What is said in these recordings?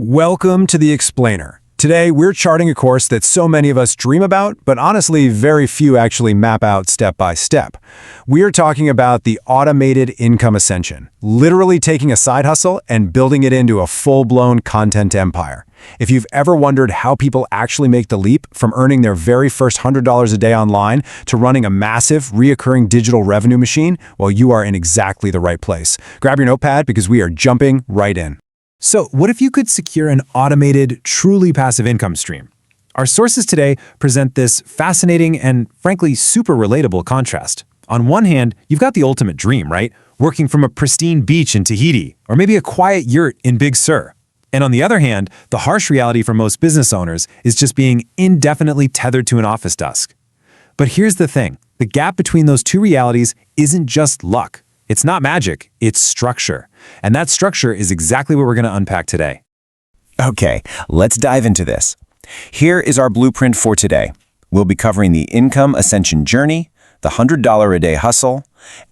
Welcome to The Explainer. Today, we're charting a course that so many of us dream about, but honestly, very few actually map out step by step. We are talking about the Automated Income Ascension, literally taking a side hustle and building it into a full-blown content empire. If you've ever wondered how people actually make the leap from earning their very first $100 a day online to running a massive, reoccurring digital revenue machine, well, you are in exactly the right place. Grab your notepad because we are jumping right in. So, what if you could secure an automated, truly passive income stream? Our sources today present this fascinating and, frankly, super relatable contrast. On one hand, you've got the ultimate dream, right? Working from a pristine beach in Tahiti, or maybe a quiet yurt in Big Sur. And on the other hand, the harsh reality for most business owners is just being indefinitely tethered to an office desk. But here's the thing. The gap between those two realities isn't just luck. It's not magic, it's structure. And that structure is exactly what we're going to unpack today. Okay, let's dive into this. Here is our blueprint for today. We'll be covering the Income Ascension journey, the $100 a day hustle,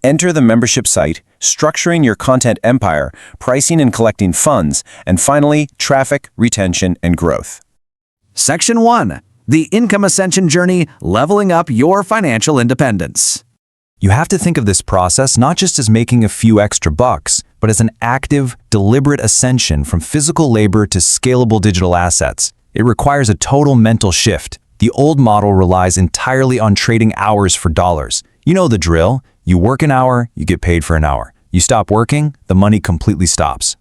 enter the membership site, structuring your content empire, pricing and collecting funds, and finally, traffic, retention, and growth. Section 1. The Income Ascension Journey, Leveling Up Your Financial Independence. You have to think of this process not just as making a few extra bucks, but as an active, deliberate ascension from physical labor to scalable digital assets. It requires a total mental shift. The old model relies entirely on trading hours for dollars. You know the drill. You work an hour, you get paid for an hour. You stop working, the money completely stops.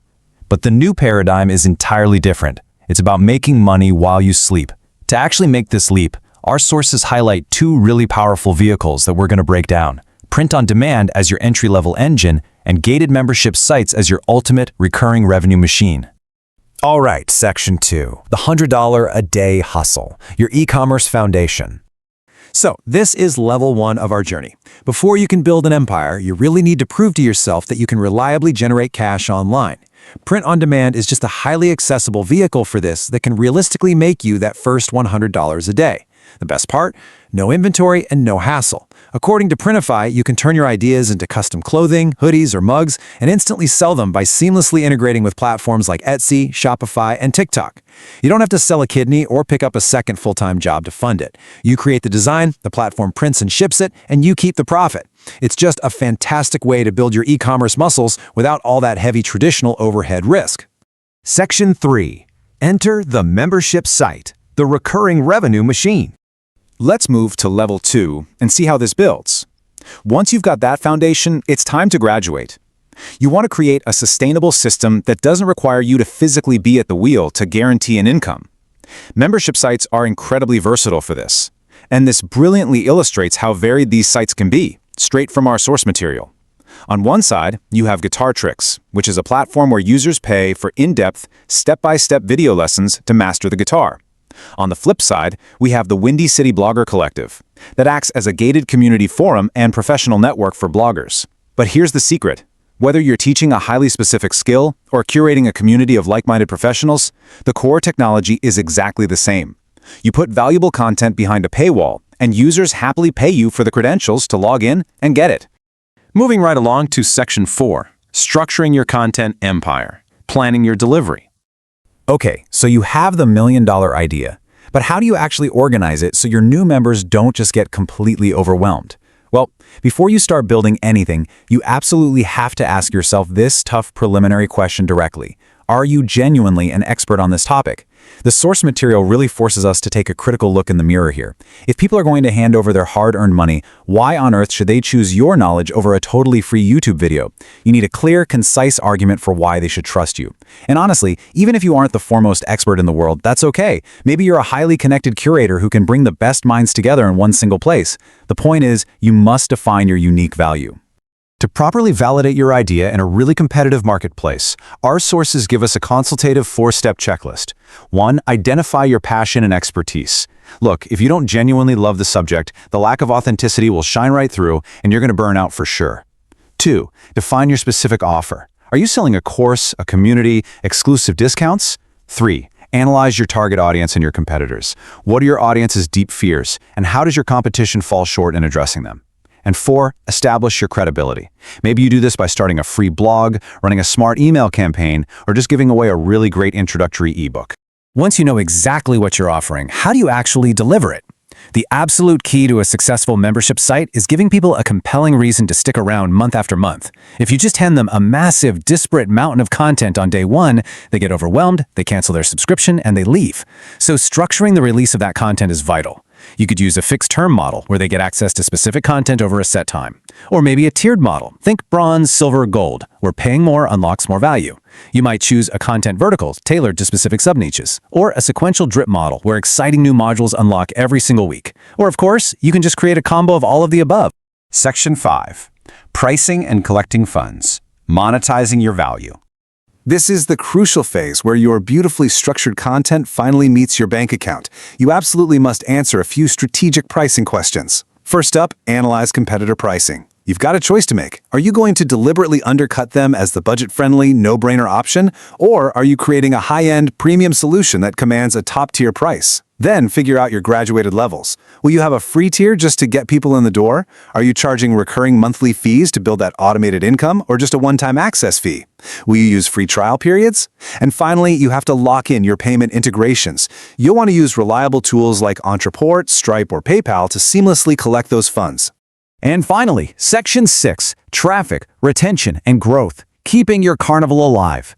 But the new paradigm is entirely different. It's about making money while you sleep. To actually make this leap, our sources highlight two really powerful vehicles that we're going to break down. Print on demand as your entry-level engine, and gated membership sites as your ultimate recurring revenue machine. All right, Section 2, the $100 a day hustle, your e-commerce foundation. So, this is level 1 of our journey. Before you can build an empire, you really need to prove to yourself that you can reliably generate cash online. Print on demand is just a highly accessible vehicle for this that can realistically make you that first $100 a day. The best part? No inventory and no hassle. According to Printify, you can turn your ideas into custom clothing, hoodies, or mugs, and instantly sell them by seamlessly integrating with platforms like Etsy, Shopify, and TikTok. You don't have to sell a kidney or pick up a second full-time job to fund it. You create the design, the platform prints and ships it, and you keep the profit. It's just a fantastic way to build your e-commerce muscles without all that heavy traditional overhead risk. Section 3. Enter the membership site, the recurring revenue machine. Let's move to level 2 and see how this builds. Once you've got that foundation, it's time to graduate. You want to create a sustainable system that doesn't require you to physically be at the wheel to guarantee an income. Membership sites are incredibly versatile for this, and this brilliantly illustrates how varied these sites can be, straight from our source material. On one side, you have Guitar Tricks, which is a platform where users pay for in-depth, step-by-step video lessons to master the guitar. On the flip side, we have the Windy City Blogger Collective that acts as a gated community forum and professional network for bloggers. But here's the secret. Whether you're teaching a highly specific skill or curating a community of like-minded professionals, the core technology is exactly the same. You put valuable content behind a paywall, and users happily pay you for the credentials to log in and get it. Moving right along to Section 4, Structuring Your Content Empire, Planning Your Delivery. Okay, so you have the $1 million idea, but how do you actually organize it so your new members don't just get completely overwhelmed? Well, before you start building anything, you absolutely have to ask yourself this tough preliminary question directly. Are you genuinely an expert on this topic? The source material really forces us to take a critical look in the mirror here. If people are going to hand over their hard-earned money, why on earth should they choose your knowledge over a totally free YouTube video? You need a clear, concise argument for why they should trust you. And honestly, even if you aren't the foremost expert in the world, that's okay. Maybe you're a highly connected curator who can bring the best minds together in one single place. The point is, you must define your unique value. To properly validate your idea in a really competitive marketplace, our sources give us a consultative 4-step checklist. 1. Identify your passion and expertise. Look, if you don't genuinely love the subject, the lack of authenticity will shine right through, and you're going to burn out for sure. 2. Define your specific offer. Are you selling a course, a community, exclusive discounts? 3. Analyze your target audience and your competitors. What are your audience's deep fears, and how does your competition fall short in addressing them? And 4, establish your credibility. Maybe you do this by starting a free blog, running a smart email campaign, or just giving away a really great introductory ebook. Once you know exactly what you're offering, how do you actually deliver it? The absolute key to a successful membership site is giving people a compelling reason to stick around month after month. If you just hand them a massive, disparate mountain of content on day one, they get overwhelmed, they cancel their subscription, and they leave. So structuring the release of that content is vital. You could use a fixed-term model where they get access to specific content over a set time. Or maybe a tiered model. Think bronze, silver, gold, where paying more unlocks more value. You might choose a content vertical tailored to specific sub-niches. Or a sequential drip model where exciting new modules unlock every single week. Or, of course, you can just create a combo of all of the above. Section 5. Pricing and collecting funds. Monetizing your value. This is the crucial phase where your beautifully structured content finally meets your bank account. You absolutely must answer a few strategic pricing questions. First up, analyze competitor pricing. You've got a choice to make. Are you going to deliberately undercut them as the budget-friendly, no-brainer option? Or are you creating a high-end, premium solution that commands a top-tier price? Then figure out your graduated levels. Will you have a free tier just to get people in the door? Are you charging recurring monthly fees to build that automated income, or just a one-time access fee? Will you use free trial periods? And finally, you have to lock in your payment integrations. You'll want to use reliable tools like Entreport, Stripe, or PayPal to seamlessly collect those funds. And finally, Section 6, Traffic, Retention, and Growth, Keeping Your Carnival Alive.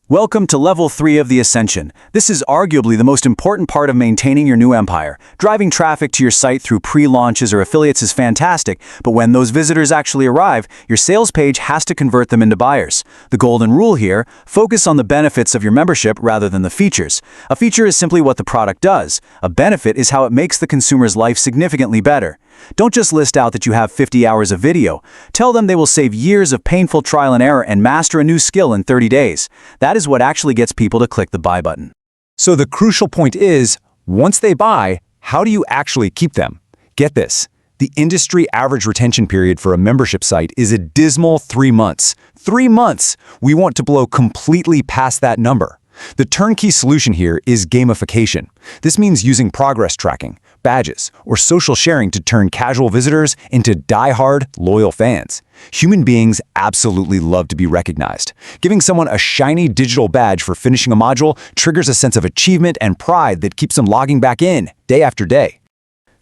Welcome to Level 3 of the Ascension. This is arguably the most important part of maintaining your new empire. Driving traffic to your site through pre-launches or affiliates is fantastic, but when those visitors actually arrive, your sales page has to convert them into buyers. The golden rule here, focus on the benefits of your membership rather than the features. A feature is simply what the product does. A benefit is how it makes the consumer's life significantly better. Don't just list out that you have 50 hours of video. Tell them they will save years of painful trial and error and master a new skill in 30 days. That is what actually gets people to click the buy button. So the crucial point is, once they buy, how do you actually keep them? Get this. The industry average retention period for a membership site is a dismal 3 months. 3 months! We want to blow completely past that number. The turnkey solution here is gamification. This means using progress tracking, badges, or social sharing to turn casual visitors into die-hard, loyal fans. Human beings absolutely love to be recognized. Giving someone a shiny digital badge for finishing a module triggers a sense of achievement and pride that keeps them logging back in day after day.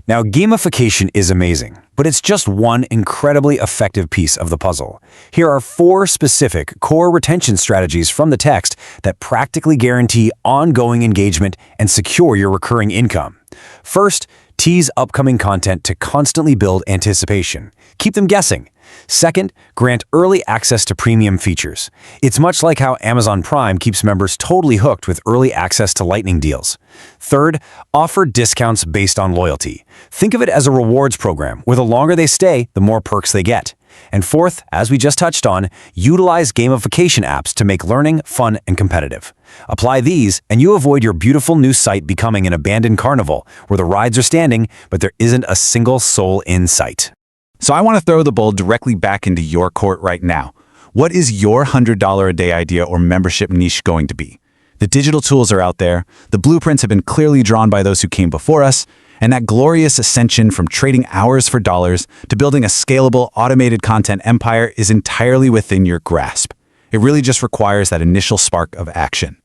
Now, gamification is amazing, but it's just one incredibly effective piece of the puzzle. Here are 4 specific core retention strategies from the text that practically guarantee ongoing engagement and secure your recurring income. First, tease upcoming content to constantly build anticipation. Keep them guessing. Second, grant early access to premium features. It's much like how Amazon Prime keeps members totally hooked with early access to lightning deals. Third, offer discounts based on loyalty. Think of it as a rewards program, where the longer they stay, the more perks they get. And fourth, as we just touched on, utilize gamification apps to make learning fun and competitive. Apply these, and you avoid your beautiful new site becoming an abandoned carnival, where the rides are standing, but there isn't a single soul in sight. So I want to throw the ball directly back into your court right now. What is your $100 a day idea or membership niche going to be? The digital tools are out there, the blueprints have been clearly drawn by those who came before us, and that glorious ascension from trading hours for dollars to building a scalable, automated content empire is entirely within your grasp. It really just requires that initial spark of action.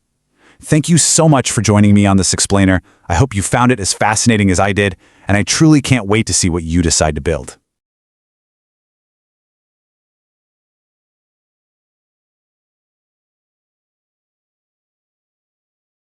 Thank you so much for joining me on this explainer. I hope you found it as fascinating as I did, and I truly can't wait to see what you decide to build.